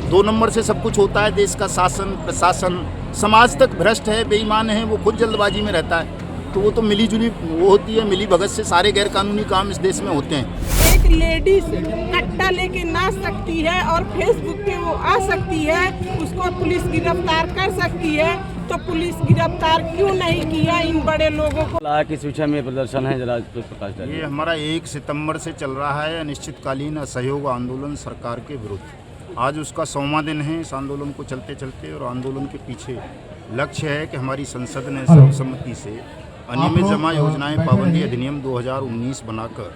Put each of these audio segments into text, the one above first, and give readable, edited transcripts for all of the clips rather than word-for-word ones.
2 number से सब कुछ होता है। देश का शासन प्रशासन समाज तक भ्रष्ट है, बेईमान है, वो खुद जल्दबाजी में रहता है। तो वो तो मिली जुली वो होती है, मिली भगत से सारे गैर कानूनी काम इस देश में होते हैं। एक लेडीज कट्टा लेके नाच सकती है और फेसबुक पे वो आ सकती है, उसको पुलिस गिरफ्तार कर सकती है, तो पुलिस गिरफ्तार क्यों नहीं किया इन बड़े लोगों को? किस विषय में प्रदर्शन है, जरा कुछ प्रकाश डालिए। ये हमारा 1 सितंबर से चल रहा है अनिश्चितकालीन असहयोग आंदोलन सरकार के विरुद्ध। आज उसका 100वां दिन है इस आंदोलन को चलते चलते, और आंदोलन के पीछे लक्ष्य है कि हमारी संसद ने सर्वसम्मति से अनियमित जमा योजनाएं पाबंदी अधिनियम 2019 बनाकर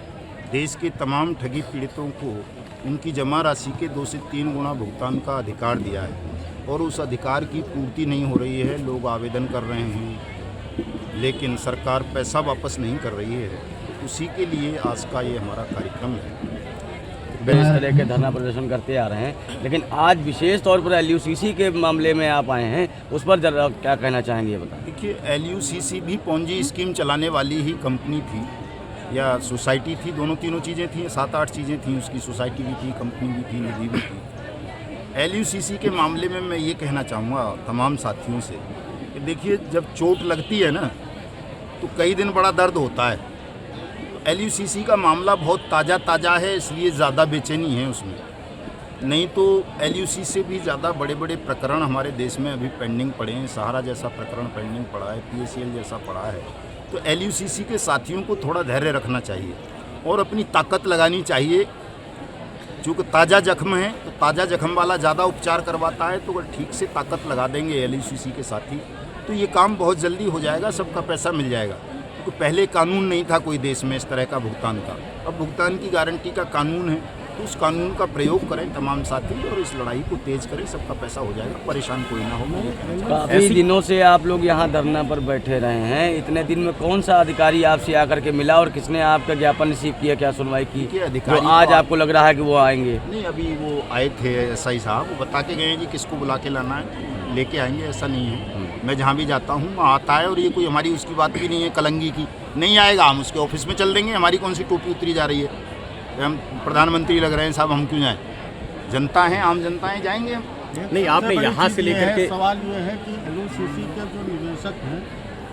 देश के तमाम ठगी पीड़ितों को उनकी जमा राशि के 2 से 3 गुना भुगतान का अधिकार दिया है, और उस अधिकार की पूर्ति नहीं हो रही है। लोग आवेदन कर रहे हैं लेकिन सरकार पैसा वापस नहीं कर रही है। तो उसी के लिए आज का ये हमारा कार्यक्रम है। इस तरह के धरना प्रदर्शन करते आ रहे हैं, लेकिन आज विशेष तौर पर LUCC के मामले में आप आए हैं, उस पर जरा क्या कहना चाहेंगे, ये बताएं। देखिए, LUCC भी पोंजी स्कीम चलाने वाली ही कंपनी थी या सोसाइटी थी, दोनों तीनों चीज़ें थी, 7-8 चीज़ें थी उसकी। सोसाइटी भी थी, कंपनी भी थी, निधि भी थी। LUCC के मामले में मैं ये कहना चाहूँगा तमाम साथियों से कि देखिए, जब चोट लगती है ना तो कई दिन बड़ा दर्द होता है। LUCC का मामला बहुत ताज़ा है, इसलिए ज़्यादा बेचैनी है उसमें। नहीं तो LUCC से भी ज़्यादा बड़े बड़े प्रकरण हमारे देश में अभी पेंडिंग पड़े हैं। सहारा जैसा प्रकरण पेंडिंग पड़ा है, PACL जैसा पड़ा है। तो LUCC के साथियों को थोड़ा धैर्य रखना चाहिए और अपनी ताकत लगानी चाहिए। चूँकि ताज़ा जख्म है तो ताज़ा जख्म वाला ज़्यादा उपचार करवाता है, तो अगर ठीक से ताकत लगा देंगे LUCC के साथी तो ये काम बहुत जल्दी हो जाएगा, सबका पैसा मिल जाएगा। क्योंकि पहले कानून नहीं था कोई देश में इस तरह का भुगतान का। अब भुगतान की गारंटी का कानून है, तो उस कानून का प्रयोग करें तमाम साथी और इस लड़ाई को तेज करें, सबका पैसा हो जाएगा, परेशान कोई ना हो। काफ़ी दिनों से आप लोग यहाँ धरना पर बैठे रहे हैं, इतने दिन में कौन सा अधिकारी आपसे आकर के मिला और किसने आपका ज्ञापन रिसीव किया, क्या सुनवाई की? अधिकारी तो आज आपको लग रहा है कि वो आएंगे? नहीं, अभी वो आए थे SI साहब, वो बता के गए हैं जी किसको बुला के लाना है, लेके आएंगे। ऐसा नहीं है, मैं जहाँ भी जाता हूँ वहाँ आता है, और ये कोई हमारी उसकी बात भी नहीं है कलंगी की। नहीं आएगा हम उसके ऑफिस में चल देंगे, हमारी कौन सी टोपी उतरी जा रही है? हम प्रधानमंत्री लग रहे हैं साहब, हम क्यों जाएं? जनता है, आम जनता है, जाएंगे हम। नहीं, आपने यहाँ से लेकर के सवाल ये है कि LUCC के जो निवेशक हैं,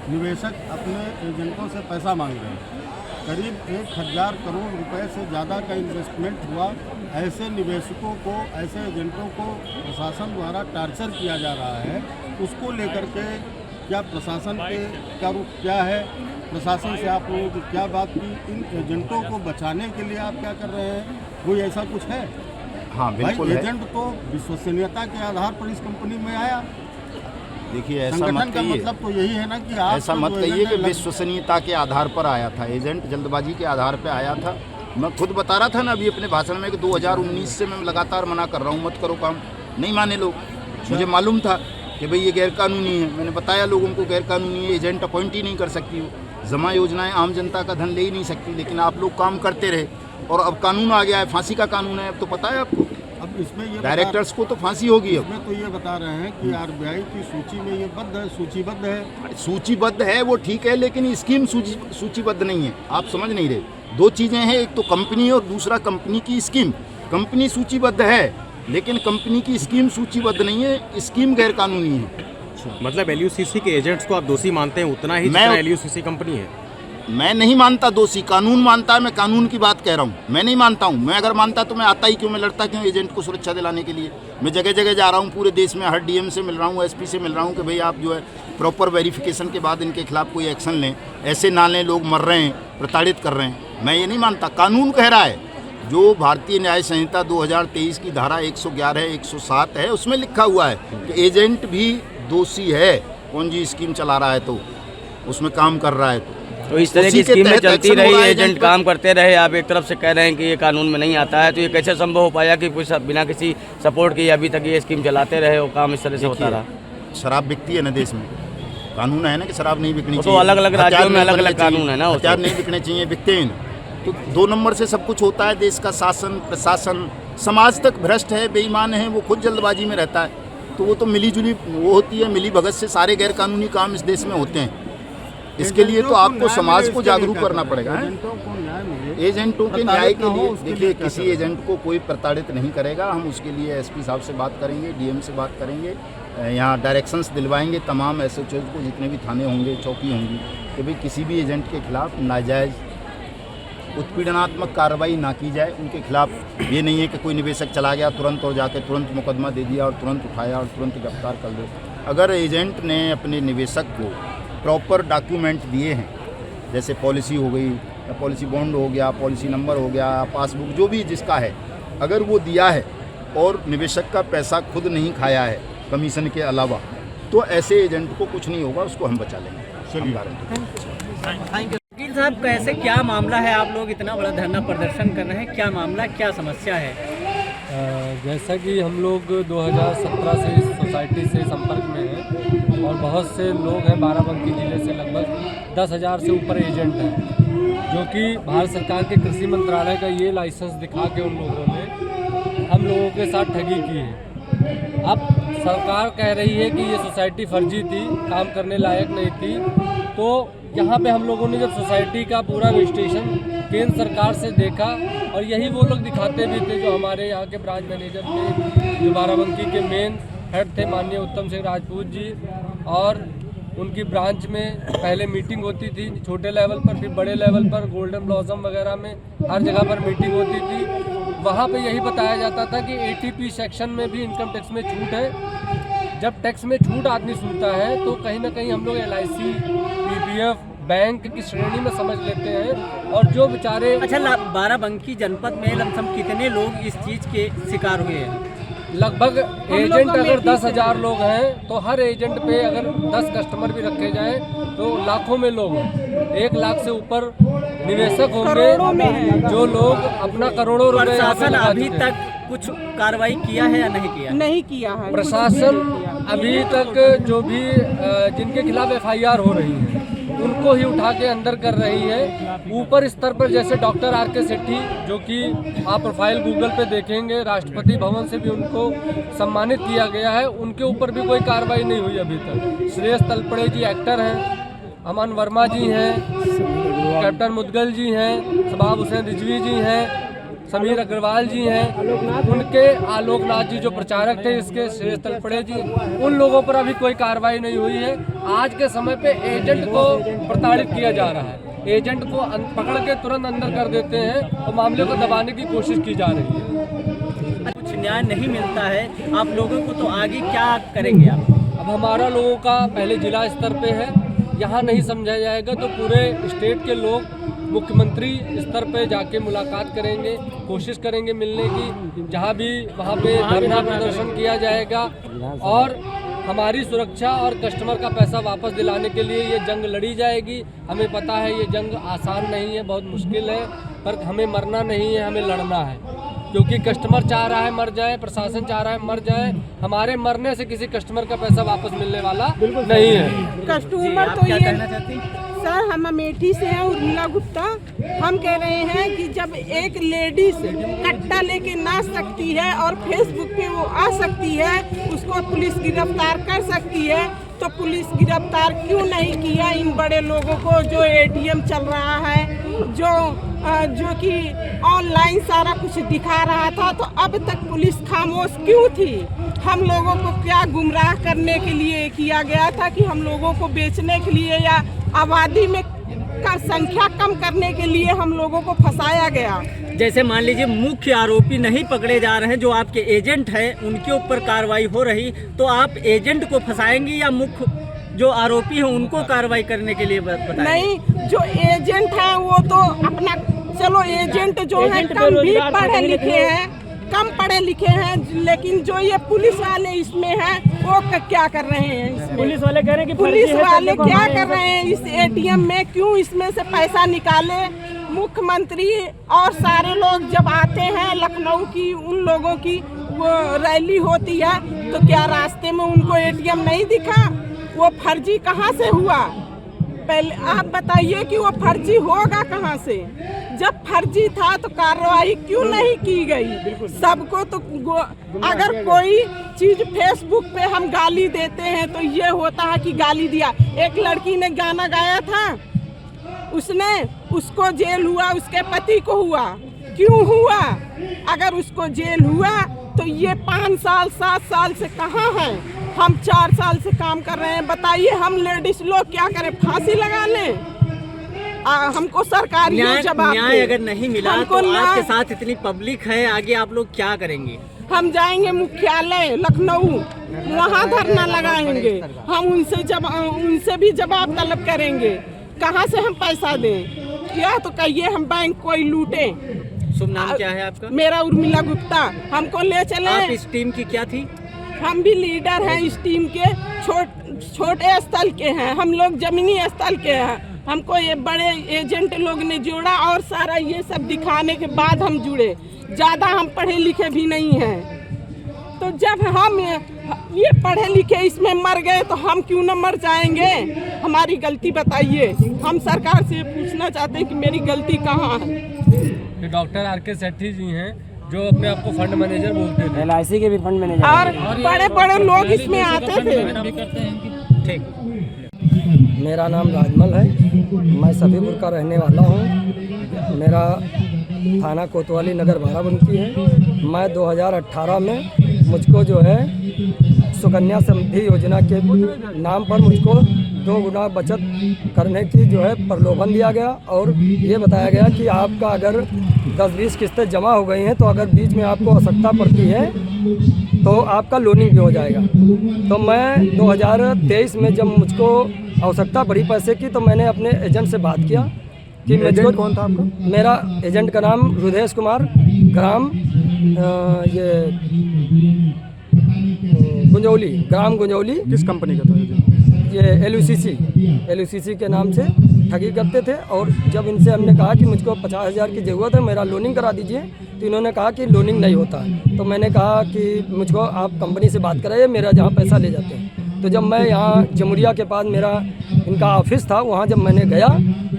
निवेशक अपने एजेंटों से पैसा मांग रहे हैं। करीब 1000 करोड़ रुपए से ज़्यादा का इन्वेस्टमेंट हुआ। ऐसे निवेशकों को, ऐसे एजेंटों को प्रशासन द्वारा टार्चर किया जा रहा है। उसको लेकर के क्या प्रशासन के का रुख क्या है? प्रशासन से आप लोगों की क्या बात की? इन एजेंटों को बचाने के लिए आप क्या कर रहे हैं? कोई ऐसा कुछ है? हाँ, बिल्कुल है। एजेंट तो विश्वसनीयता के आधार पर इस कंपनी में आया। देखिए, ऐसा संगठन मत का कहिए, मतलब तो यही है ना कि आप ऐसा मत कहिए कि विश्वसनीयता के आधार पर आया था। एजेंट जल्दबाजी के आधार पर आया था। मैं खुद बता रहा था ना अभी अपने भाषण में कि 2019 से मैं लगातार मना कर रहा हूँ, मत करो काम, नहीं माने लोग। मुझे मालूम था कि भाई ये गैरकानूनी है, मैंने बताया लोगों को गैरकानूनी है। एजेंट अपॉइंट ही नहीं कर सकती हो, जमा योजनाएं आम जनता का धन ले ही नहीं सकती, लेकिन आप लोग काम करते रहे। और अब कानून आ गया है, फांसी का कानून है, अब तो पता है आपको। अब इसमें ये डायरेक्टर्स को तो फांसी होगी। अब इसमें तो ये बता रहे हैं कि RBI की सूची में ये सूचीबद्ध है। सूचीबद्ध है वो ठीक है, लेकिन स्कीम सूचीबद्ध नहीं है। आप समझ नहीं रहे। 2 चीज़ें हैं, एक तो कंपनी और दूसरा कंपनी की स्कीम। कंपनी सूचीबद्ध है लेकिन कंपनी की स्कीम सूचीबद्ध नहीं है, स्कीम गैरकानूनी है। मतलब LUCC के एजेंट्स को आप दोषी मानते हैं उतना ही जितना LUCC कंपनी है? मैं नहीं मानता दोषी, कानून मानता है। मैं कानून की बात कह रहा हूँ, मैं नहीं मानता हूँ। मैं अगर मानता तो मैं आता ही क्यों, मैं लड़ता क्यों एजेंट को सुरक्षा दिलाने के लिए। मैं जगह जगह जा रहा हूँ, पूरे देश में हर DM से मिल रहा हूँ, SP से मिल रहा हूँ कि भाई आप जो है प्रॉपर वेरिफिकेशन के बाद इनके खिलाफ कोई एक्शन लें। ऐसे ना लें, लोग मर रहे हैं, प्रताड़ित कर रहे हैं। मैं ये नहीं मानता। कानून कह रहा है, जो भारतीय न्याय संहिता 2023 की धारा 111 है, 107 है, उसमें लिखा हुआ है कि एजेंट भी दोषी है। पोंजी स्कीम चला रहा है तो उसमें काम कर रहा है तो इस तरह की स्कीमें चलती रही, एजेंट काम करते रहे। आप एक तरफ से कह रहे हैं कि ये कानून में नहीं आता है, तो ये कैसे संभव हो पाया कि कुछ बिना किसी सपोर्ट के अभी तक ये स्कीम चलाते रहे और काम इस तरह से होता रहा? शराब बिकती है ना देश में, कानून है ना कि शराब नहीं बिकनी तो चाहिए। अलग अलग राज्यों में अलग अलग कानून है ना, हथियार नहीं बिकने चाहिए, बिकते हैं। तो 2 नंबर से सब कुछ होता है। देश का शासन प्रशासन समाज तक भ्रष्ट है, बेईमान है, वो खुद जल्दबाजी में रहता है। तो वो तो मिली जुली वो होती है, मिली भगत से सारे गैर कानूनी काम इस देश में होते हैं। इसके लिए तो आपको समाज को जागरूक करना पड़ेगा। एजेंटों को न्याय मिले। एजेंटों के न्याय के लिए उसके देखिए, क्या किसी करें? एजेंट को कोई प्रताड़ित नहीं करेगा। हम उसके लिए एसपी साहब से बात करेंगे, डीएम से बात करेंगे, यहाँ डायरेक्शंस दिलवाएंगे तमाम एसएचओ को, जितने भी थाने होंगे, चौकी होंगी, कि भाई किसी भी एजेंट के खिलाफ नाजायज़ उत्पीड़नात्मक कार्रवाई ना की जाए। उनके खिलाफ ये नहीं है कि कोई निवेशक चला गया तुरंत और जाके तुरंत मुकदमा दे दिया और तुरंत उठाया और तुरंत गिरफ्तार कर दो। अगर एजेंट ने अपने निवेशक को प्रॉपर डॉक्यूमेंट दिए हैं, जैसे पॉलिसी हो गई या पॉलिसी बॉन्ड हो गया, पॉलिसी नंबर हो गया, पासबुक जो भी जिसका है, अगर वो दिया है और निवेशक का पैसा खुद नहीं खाया है कमीशन के अलावा, तो ऐसे एजेंट को कुछ नहीं होगा, उसको हम बचा लेंगे। हम गारंटी। वकील साहब, कैसे क्या मामला है? आप लोग इतना बड़ा धरना प्रदर्शन कर रहे हैं, क्या मामला, क्या समस्या है? जैसा कि हम लोग 2017 से इस सोसाइटी से संपर्क में हैं और बहुत से लोग हैं, बाराबंकी जिले से लगभग 10,000 से ऊपर एजेंट हैं, जो कि भारत सरकार के कृषि मंत्रालय का ये लाइसेंस दिखा के उन लोगों ने हम लोगों के साथ ठगी की है। अब सरकार कह रही है कि ये सोसाइटी फर्जी थी, काम करने लायक नहीं थी। तो यहाँ पे हम लोगों ने जब सोसाइटी का पूरा रजिस्ट्रेशन केंद्र सरकार से देखा, और यही वो लोग दिखाते भी थे जो हमारे यहाँ के ब्रांच मैनेजर थे, जो बाराबंकी के मेन हेड थे माननीय उत्तम सिंह राजपूत जी, और उनकी ब्रांच में पहले मीटिंग होती थी छोटे लेवल पर, फिर बड़े लेवल पर गोल्डन ब्लॉसम वगैरह में हर जगह पर मीटिंग होती थी। वहाँ पे यही बताया जाता था कि ATP सेक्शन में भी इनकम टैक्स में छूट है। जब टैक्स में छूट आदमी सुनता है तो कहीं ना कहीं हम लोग LIC, PPF, बैंक की श्रेणी में समझ लेते हैं, और जो बेचारे। अच्छा, बाराबंकी जनपद में लमसम कितने लोग इस चीज़ के शिकार हुए हैं? लगभग एजेंट अगर 10,000 लोग हैं तो हर एजेंट पे अगर 10 कस्टमर भी रखे जाएं तो लाखों में लोग हैं। 1 लाख से ऊपर निवेशक होंगे जो लोग अपना करोड़ों रुपए। प्रशासन अभी तक कुछ कार्रवाई किया है या नहीं किया? नहीं किया है प्रशासन अभी तक जो भी जिनके खिलाफ FIR हो रही है उनको ही उठा के अंदर कर रही है। ऊपर स्तर पर जैसे डॉक्टर RK सेठी, जो कि आप प्रोफाइल गूगल पे देखेंगे, राष्ट्रपति भवन से भी उनको सम्मानित किया गया है, उनके ऊपर भी कोई कार्रवाई नहीं हुई अभी तक। श्रेयस तलपड़े जी एक्टर हैं, अमन वर्मा जी हैं, कैप्टन मुदगल जी हैं, शबाब हुसैन रिजवी जी हैं, समीर अग्रवाल जी हैं, उनके आलोकनाथ जी जो प्रचारक थे इसके, श्रेयस तलपड़े जी, उन लोगों पर अभी कोई कार्रवाई नहीं हुई है। आज के समय पे एजेंट को प्रताड़ित किया जा रहा है, एजेंट को पकड़ के तुरंत अंदर कर देते हैं और मामले को दबाने की कोशिश की जा रही है। कुछ न्याय नहीं मिलता है आप लोगों को, तो आगे क्या करेंगे आप? अब हमारा लोगों का पहले जिला स्तर पे है, यहाँ नहीं समझा जाएगा तो पूरे स्टेट के लोग मुख्यमंत्री स्तर पे जाके मुलाकात करेंगे, कोशिश करेंगे मिलने की, जहाँ भी वहाँ पे धरना प्रदर्शन किया जाएगा। और हमारी सुरक्षा और कस्टमर का पैसा वापस दिलाने के लिए ये जंग लड़ी जाएगी। हमें पता है ये जंग आसान नहीं है, बहुत मुश्किल है, पर हमें मरना नहीं है, हमें लड़ना है, क्योंकि कस्टमर चाह रहा है मर जाए, प्रशासन चाह रहा है मर जाए। हमारे मरने से किसी कस्टमर का पैसा वापस मिलने वाला नहीं है। कस्टमर तो क्या ये कहना चाहती हैं? सर, हम अमेठी से हैं, उर्मिला गुप्ता। हम कह रहे हैं कि जब एक लेडीज कट्टा लेके नाच सकती है और फेसबुक पे वो आ सकती है, उसको पुलिस गिरफ्तार कर सकती है, तो पुलिस गिरफ्तार क्यों नहीं किया इन बड़े लोगों को जो ATM चल रहा है, जो कि ऑनलाइन सारा कुछ दिखा रहा था, तो अब तक पुलिस खामोश क्यों थी? हम लोगों को क्या गुमराह करने के लिए किया गया था कि हम लोगों को बेचने के लिए या आबादी में का संख्या कम करने के लिए हम लोगों को फंसाया गया? जैसे मान लीजिए मुख्य आरोपी नहीं पकड़े जा रहे हैं, जो आपके एजेंट हैं उनके ऊपर कार्रवाई हो रही, तो आप एजेंट को फंसाएंगे या मुख्य जो आरोपी हैं उनको कार्रवाई करने के लिए बताएंगे? नहीं, जो एजेंट है वो तो अपना, चलो एजेंट जो है कम भी पढ़े लिखे हैं, कम पढ़े लिखे हैं, लेकिन जो ये पुलिस वाले इसमें हैं वो क्या कर रहे हैं इसमें? पुलिस वाले कह रहे हैं कि पुलिस वाले क्या कर रहे हैं इस ATM में? क्यों इसमें से पैसा निकाले? मुख्यमंत्री और सारे लोग जब आते हैं लखनऊ की, उन लोगों की वो रैली होती है, तो क्या रास्ते में उनको ATM नहीं दिखा? वो फर्जी कहाँ से हुआ? पहले आप बताइए कि वो फर्जी होगा कहाँ से? जब फर्जी था तो कार्रवाई क्यों नहीं की गई? सबको तो अगर कोई चीज फेसबुक पे हम गाली देते हैं तो ये होता है कि गाली दिया। एक लड़की ने गाना गाया था, उसको जेल हुआ, उसके पति को हुआ। क्यों हुआ? अगर उसको जेल हुआ तो ये 5 साल 7 साल से कहाँ है? हम 4 साल से काम कर रहे हैं। बताइए हम लेडीज लोग क्या करें? फांसी लगा लें? हमको सरकार न्याय अगर नहीं मिला तो आपके साथ इतनी पब्लिक है, आगे आप लोग क्या करेंगे? हम जाएंगे मुख्यालय लखनऊ, वहाँ धरना लगाएंगे। हम उनसे भी जवाब तलब करेंगे। कहाँ से हम पैसा दें? क्या तो कहिए हम बैंक कोई लूटे। शुभ नाम क्या है आपका? मेरा उर्मिला गुप्ता। हमको ले चले। आप इस टीम की क्या थी? हम भी लीडर हैं इस टीम के। छोटे स्थल के हैं हम लोग, जमीनी स्थल के हैं। हमको ये बड़े एजेंट लोग ने जोड़ा और सारा ये सब दिखाने के बाद हम जुड़े। ज़्यादा हम पढ़े लिखे भी नहीं हैं। तो जब हम ये पढ़े लिखे इसमें मर गए तो हम क्यों न मर जाएंगे? हमारी गलती बताइए। हम सरकार से पूछना चाहते हैं कि मेरी गलती कहाँ है। ये डॉक्टर आर.के. सेठी जी हैं जो अपने आप को फंड मैनेजर बोलते थे। LIC के भी फंड मैनेजर और बड़े बड़े लोग इसमें आते थे। ठीक। मेरा नाम राजमल है, मैं सफीपुर का रहने वाला हूँ। मेरा थाना कोतवाली नगर बाराबंकी है। मैं 2018 में मुझको जो है सुकन्या समृद्धि योजना के नाम पर मुझको 2 गुना बचत करने की जो है प्रलोभन दिया गया और ये बताया गया कि आपका अगर 10-20 किस्तें जमा हो गई हैं तो अगर बीच में आपको आवश्यकता पड़ती है तो आपका लोनिंग भी हो जाएगा। तो मैं 2023 में जब मुझको आवश्यकता पड़ी पैसे की तो मैंने अपने एजेंट से बात किया कि एजेंट कौन था आपका? मेरा एजेंट का नाम रुदेश कुमार, ग्राम गुंजौली। किस कंपनी का था ये LUCC के नाम से ठगी करते थे। और जब इनसे हमने कहा कि मुझको 50,000 की ज़रूरत है, मेरा लोनिंग करा दीजिए, तो इन्होंने कहा कि लोनिंग नहीं होता है। तो मैंने कहा कि मुझको आप कंपनी से बात कराइए, मेरा जहाँ पैसा ले जाते हैं। तो जब मैं यहाँ जमुरिया के पास मेरा इनका ऑफिस था, वहाँ जब मैंने गया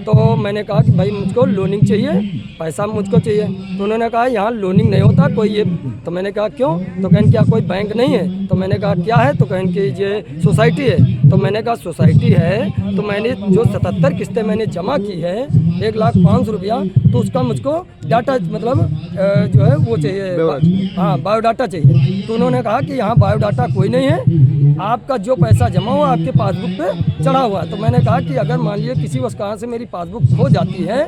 तो मैंने कहा कि भाई मुझको लोनिंग चाहिए, पैसा मुझको चाहिए। तो उन्होंने कहा यहाँ लोनिंग नहीं होता कोई ये। तो मैंने कहा क्यों? तो कहने क्या कोई बैंक नहीं है? तो मैंने कहा क्या है? तो कहने कि ये सोसाइटी है। तो मैंने कहा सोसाइटी है तो मैंने जो 77 किस्तें मैंने जमा की है 1,05,000 रुपया, तो उसका मुझको डाटा मतलब जो है वो चाहिए, हाँ बायोडाटा चाहिए। तो उन्होंने कहा कि यहाँ बायोडाटा कोई नहीं है, आपका जो पैसा जमा हुआ आपके पासबुक पे चढ़ा हुआ है। तो मैंने कहा कि अगर मान लीजिए किसी वक्त कहाँ से मेरी पासबुक खो जाती है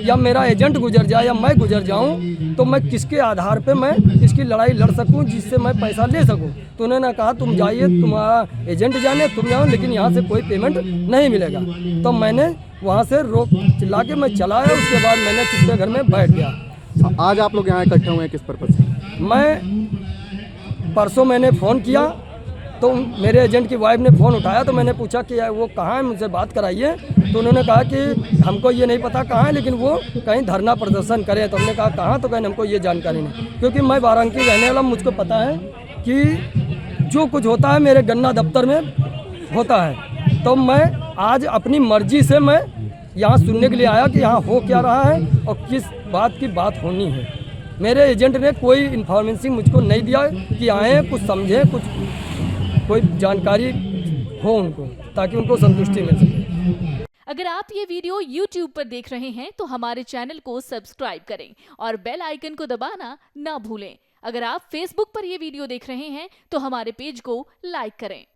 या मेरा एजेंट गुजर जाए या मैं गुजर जाऊं तो मैं किसके आधार पे मैं इसकी लड़ाई लड़ सकूं जिससे मैं पैसा ले सकूं। तो उन्होंने कहा तुम जाइए, तुम्हारा एजेंट जाने, तुम जाओ, लेकिन यहाँ से कोई पेमेंट नहीं मिलेगा। तो मैंने वहाँ से रोक चिल्ला के मैं चला आया। उसके बाद मैंने चुपके घर में बैठ गया। आज आप लोग यहाँ इकट्ठे हुए हैं किस पर्पज से? मैं परसों मैंने फ़ोन किया तो मेरे एजेंट की वाइफ ने फ़ोन उठाया तो मैंने पूछा कि वो कहाँ है, मुझसे बात कराइए। तो उन्होंने कहा कि हमको ये नहीं पता कहाँ है, लेकिन वो कहीं धरना प्रदर्शन करें। तो हमने कहा कहाँ? तो कहीं हमको ये जानकारी नहीं, क्योंकि मैं बाराबंकी रहने वाला, मुझको पता है कि जो कुछ होता है मेरे गन्ना दफ्तर में होता है। तो मैं आज अपनी मर्जी से मैं यहाँ सुनने के लिए आया कि यहाँ हो क्या रहा है और किस बात की बात होनी है। मेरे एजेंट ने कोई इन्फॉर्मेशन मुझको नहीं दिया कि आए कुछ समझें, कुछ कोई जानकारी हो उनको, ताकि उनको संतुष्टि मिल सके। अगर आप ये वीडियो YouTube पर देख रहे हैं तो हमारे चैनल को सब्सक्राइब करें और बेल आइकन को दबाना ना भूलें। अगर आप Facebook पर ये वीडियो देख रहे हैं तो हमारे पेज को लाइक करें।